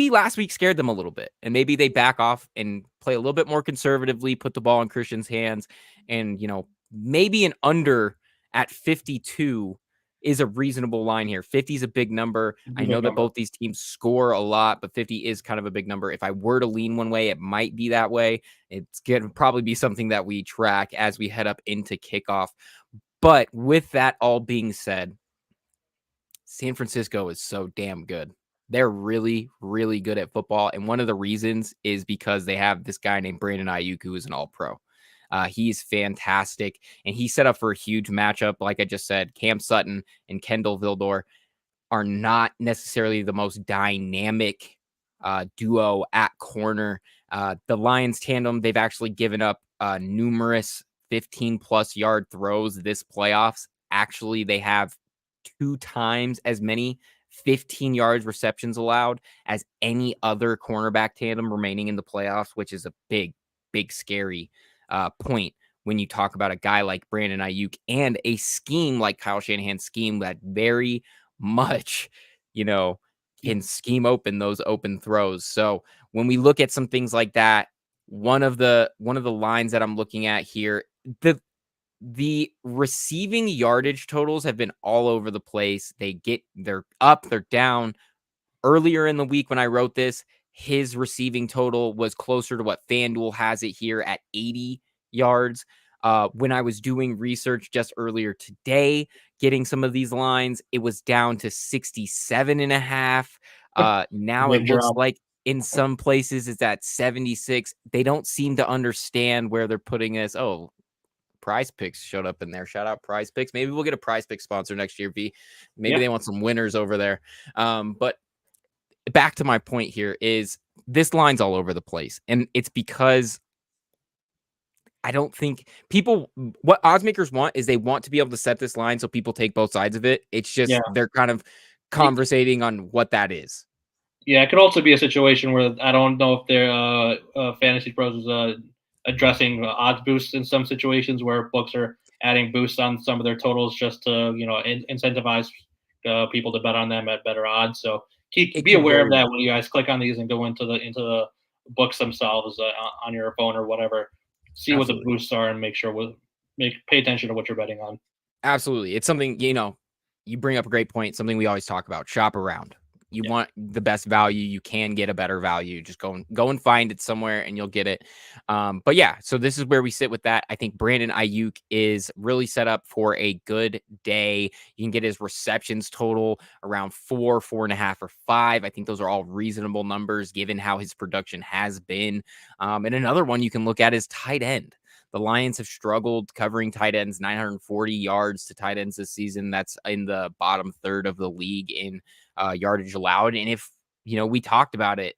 last week scared them a little bit, and maybe they back off and play a little bit more conservatively, put the ball in Christian's hands, and maybe an under at 52 is a reasonable line here. 50 is a big number. I know that both these teams score a lot, but 50 is kind of a big number. If I were to lean one way, it might be that way. It's going to probably be something that we track as we head up into kickoff. But with that all being said, San Francisco is so damn good. They're really, really good at football. And one of the reasons is because they have this guy named Brandon Ayuk, who is an all-pro. He's fantastic. And he's set up for a huge matchup. Like I just said, Cam Sutton and Kendall Vildor are not necessarily the most dynamic duo at corner. The Lions tandem, they've actually given up numerous 15-plus yard throws this playoffs. Actually, they have 2 times as many 15 yards receptions allowed as any other cornerback tandem remaining in the playoffs, which is a big, big, scary point when you talk about a guy like Brandon Ayuk and a scheme like Kyle Shanahan's scheme that very much, can scheme open those open throws. So when we look at some things like that, one of the lines that I'm looking at here, the receiving yardage totals have been all over the place. They're up, they're down. Earlier in the week when I wrote this, his receiving total was closer to what FanDuel has it here at 80 yards. When I was doing research just earlier today, getting some of these lines, it was down to 67.5. Now it Big looks drop. like in some places it's at 76. They don't seem to understand where they're putting this. Oh, Prize Picks showed up in there. Shout out Prize Picks. Maybe we'll get a Prize Pick sponsor next year, V. Maybe Yeah. they want some winners over there. But back to my point here is this line's all over the place. And it's because I don't think people, what oddsmakers want is they want to be able to set this line so people take both sides of it. It's just Yeah. they're kind of It, conversating on what that is. yeah, it could also be a situation where I don't know if their Fantasy Pros is addressing odds boosts in some situations where books are adding boosts on some of their totals just to incentivize people to bet on them at better odds. So It be could aware of very that well. when you guys click on these and go into the books themselves on your phone or whatever. See what the Absolutely. boosts are and make sure pay attention to what you're betting on. Absolutely. It's something, you bring up a great point, something we always talk about. Shop around. You Yeah. want the best value, you can get a better value. Just go and find it somewhere and you'll get it. But yeah, so this is where we sit with that. I think Brandon Ayuk is really set up for a good day. You can get his receptions total around 4, 4.5, or 5. I think those are all reasonable numbers given how his production has been. And another one you can look at is tight end. The Lions have struggled covering tight ends, 940 yards to tight ends this season. That's in the bottom third of the league in yardage allowed. And if, we talked about it,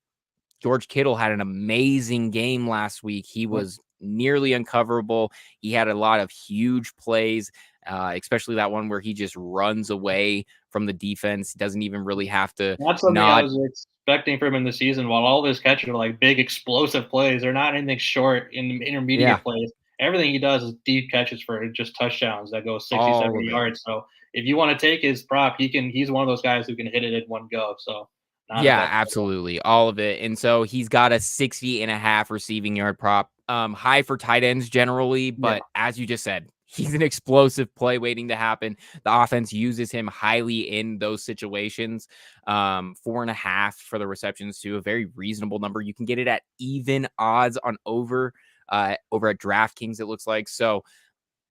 George Kittle had an amazing game last week. He was nearly uncoverable. He had a lot of huge plays, especially that one where he just runs away from the defense. Doesn't even really have to That's something I nod. was expecting from him this season. While all of his catches are like big explosive plays, they're not anything short in Yeah, intermediate plays. Everything he does is deep catches for just touchdowns that go 60, all 70 of it. yards. So if you want to take his prop, he's one of those guys who can hit it in one go. So not a Yeah, bad play. absolutely. All of it. And so he's got a 60.5 receiving yard prop. High for tight ends generally, Yeah. but as you just said, he's an explosive play waiting to happen. The offense uses him highly in those situations. 4.5 for the receptions too, a very reasonable number. You can get it at even odds on over at DraftKings, it looks like. So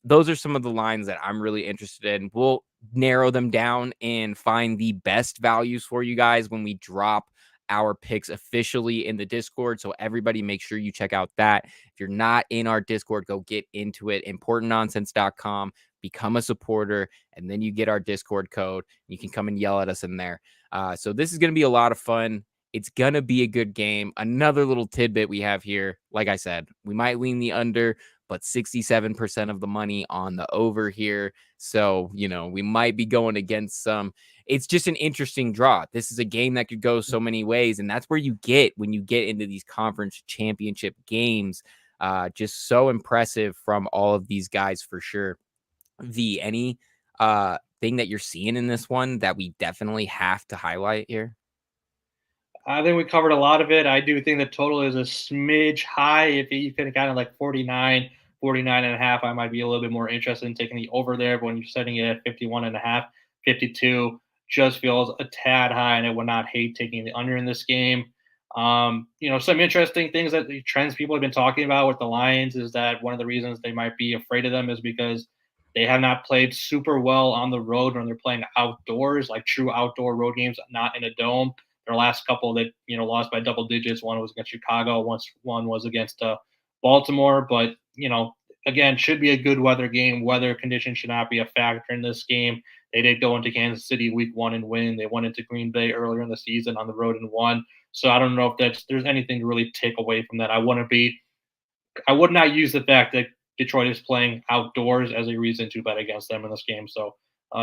those are some of the lines that I'm really interested in. We'll narrow them down and find the best values for you guys when we drop our picks officially in the Discord. So everybody make sure you check out that. If you're not in our Discord, go get into it. Importantnonsense.com, become a supporter, and then you get our Discord code. You can come and yell at us in there. So this is going to be a lot of fun. It's going to be a good game. Another little tidbit we have here. Like I said, we might lean the under, but 67% of the money on the over here. So, we might be going against some. It's just an interesting draw. This is a game that could go so many ways. And that's where you get when you get into these conference championship games. Just so impressive from all of these guys for sure. Any thing that you're seeing in this one that we definitely have to highlight here? I think we covered a lot of it. I do think the total is a smidge high. If you can kind of like 49, 49 and a half, I might be a little bit more interested in taking the over there. But when you're setting it at 51 and a half, 52 just feels a tad high, and I would not hate taking the under in this game. Some interesting things that the trends people have been talking about with the Lions is that one of the reasons they might be afraid of them is because they have not played super well on the road when they're playing outdoors, like true outdoor road games, not in a dome. Their last couple that lost by double digits. One was against Chicago. One was against Baltimore. But again, should be a good weather game. Weather conditions should not be a factor in this game. They did go into Kansas City week 1 and win. They went into Green Bay earlier in the season on the road and won. So I don't know if there's anything to really take away from that. I would not use the fact that Detroit is playing outdoors as a reason to bet against them in this game. So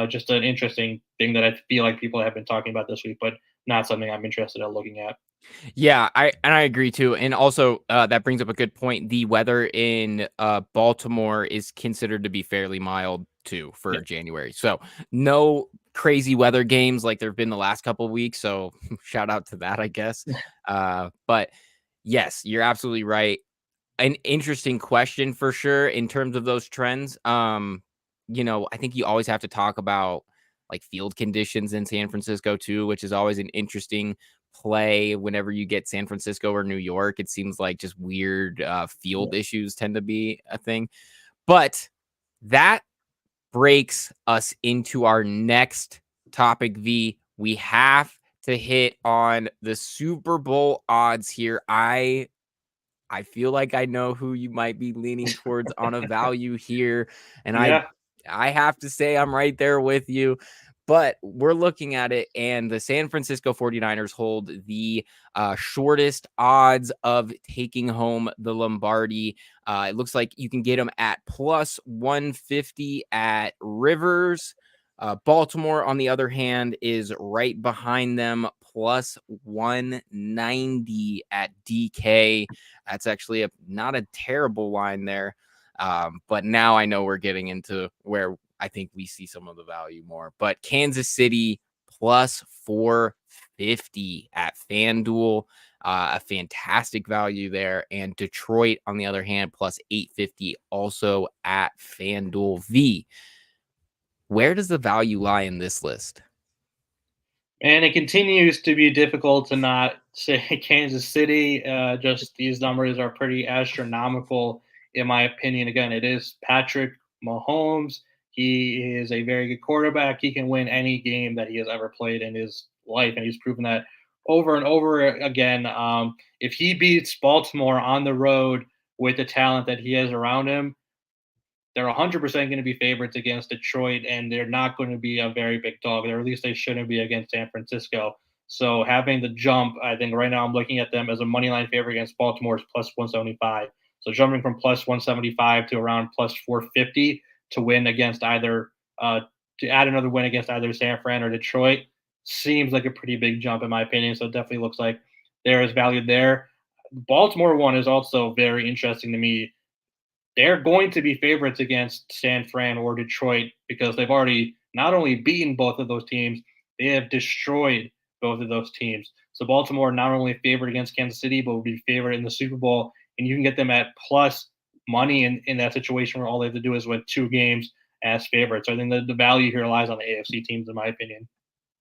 just an interesting thing that I feel like people have been talking about this week, but not something I'm interested in looking at. Yeah, I agree too. And also that brings up a good point. The weather in Baltimore is considered to be fairly mild too for Yeah. January. So no crazy weather games like there've been the last couple of weeks. So shout out to that, I guess. But yes, you're absolutely right. An interesting question for sure in terms of those trends. I think you always have to talk about like field conditions in San Francisco too, which is always an interesting play whenever you get San Francisco or New York. It seems like just weird field issues tend to be a thing. But that breaks us into our next topic, V. We have to hit on the Super Bowl odds here. I feel like I know who you might be leaning towards on a value here. And Yeah. I have to say I'm right there with you. But we're looking at it, and the San Francisco 49ers hold the shortest odds of taking home the Lombardi. It looks like you can get them at plus 150 at Rivers. Baltimore, on the other hand, is right behind them, plus 190 at DK. That's actually not a terrible line there. But now I know we're getting into where I think we see some of the value more. But Kansas City plus 450 at FanDuel, a fantastic value there. And Detroit, on the other hand, plus 850 also at FanDuel. V, where does the value lie in this list? And it continues to be difficult to not say Kansas City. Just these numbers are pretty astronomical, in my opinion. Again, it is Patrick Mahomes. He is a very good quarterback. He can win any game that he has ever played in his life, and he's proven that over and over again. If he beats Baltimore on the road with the talent that he has around him, they're 100% going to be favorites against Detroit, and they're not going to be a very big dog, or at least they shouldn't be against San Francisco. So having the jump, I think right now I'm looking at them as a money line favorite against Baltimore is plus 175. So jumping from plus 175 to around plus 450 to win against either to add another win against either San Fran or Detroit seems like a pretty big jump in my opinion. So it definitely looks like there is value there. Baltimore one is also very interesting to me. They're going to be favorites against San Fran or Detroit because they've already not only beaten both of those teams, they have destroyed both of those teams. So Baltimore not only favored against Kansas City, but will be favored in the Super Bowl. And you can get them at plus money in that situation where all they have to do is win 2 games as favorites. So I think the value here lies on the AFC teams, in my opinion.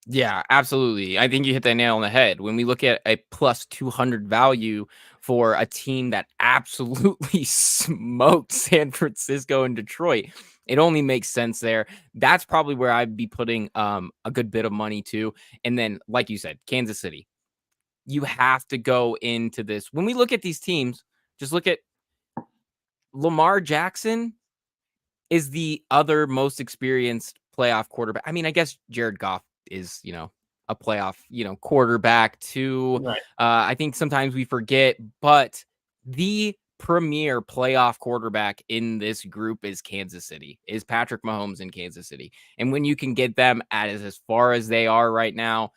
Yeah, absolutely. I think you hit that nail on the head. When we look at a plus 200 value for a team that absolutely smoked San Francisco and Detroit, it only makes sense there. That's probably where I'd be putting a good bit of money to. And then, like you said, Kansas City. You have to go into this. When we look at these teams, just look at Lamar Jackson is the other most experienced playoff quarterback. I mean, I guess Jared Goff is, a playoff, quarterback too. Right. I think sometimes we forget, but the premier playoff quarterback in this group is Kansas City, is Patrick Mahomes in Kansas City. And when you can get them at as far as they are right now,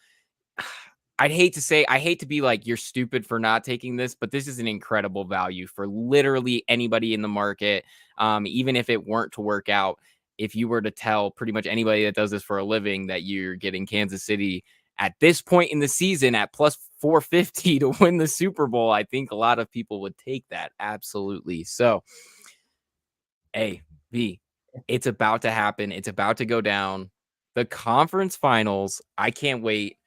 I hate to be like, you're stupid for not taking this, but this is an incredible value for literally anybody in the market. Even if it weren't to work out, if you were to tell pretty much anybody that does this for a living that you're getting Kansas City at this point in the season at plus 450 to win the Super Bowl, I think a lot of people would take that. Absolutely. So, A, B, it's about to happen. It's about to go down. The conference finals. I can't wait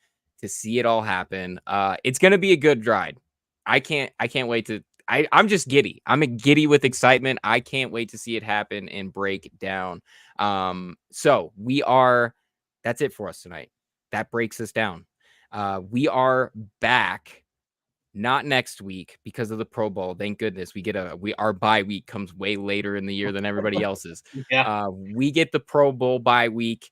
to see it all happen. It's gonna be a good ride. I can't wait to I'm just giddy. I'm a giddy with excitement. I can't wait to see it happen and break down. So that's it for us tonight. That breaks us down. We are back not next week because of the Pro Bowl. Thank goodness our bye week comes way later in the year than everybody else's. Yeah. We get the Pro Bowl bye week.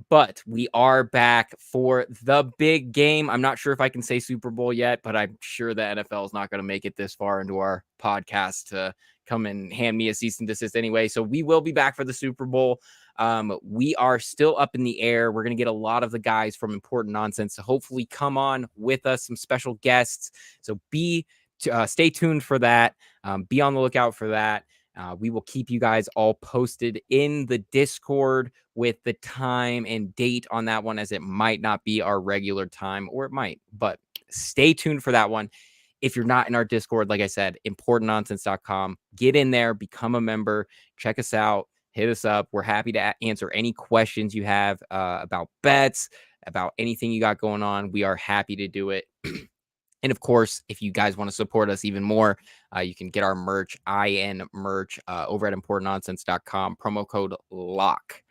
But we are back for the big game. I'm not sure if I can say Super Bowl yet, but I'm sure the NFL is not going to make it this far into our podcast to come and hand me a cease and desist anyway. So we will be back for the Super Bowl. We are still up in the air. We're going to get a lot of the guys from Important Nonsense to hopefully come on with us, some special guests. So stay tuned for that. Be on the lookout for that. We will keep you guys all posted in the Discord with the time and date on that one, as it might not be our regular time, or it might, but stay tuned for that one. If you're not in our Discord, like I said, importantnonsense.com, get in there, become a member, check us out, hit us up. We're happy to answer any questions you have about bets, about anything you got going on. We are happy to do it. And of course, if you guys want to support us even more, you can get our merch, IN merch, over at importantnonsense.com, promo code LOCK.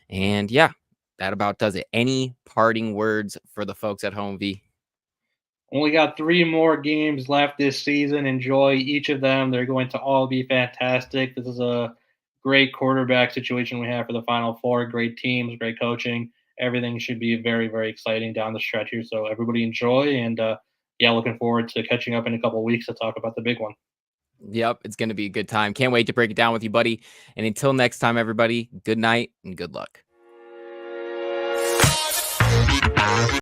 And yeah, that about does it. Any parting words for the folks at home, V? Only got 3 more games left this season. Enjoy each of them. They're going to all be fantastic. This is a great quarterback situation we have for the Final Four. Great teams, great coaching. Everything should be very, very exciting down the stretch here. So everybody enjoy, and yeah, looking forward to catching up in a couple of weeks to talk about the big one. Yep, it's going to be a good time. Can't wait to break it down with you, buddy. And until next time, everybody, good night and good luck.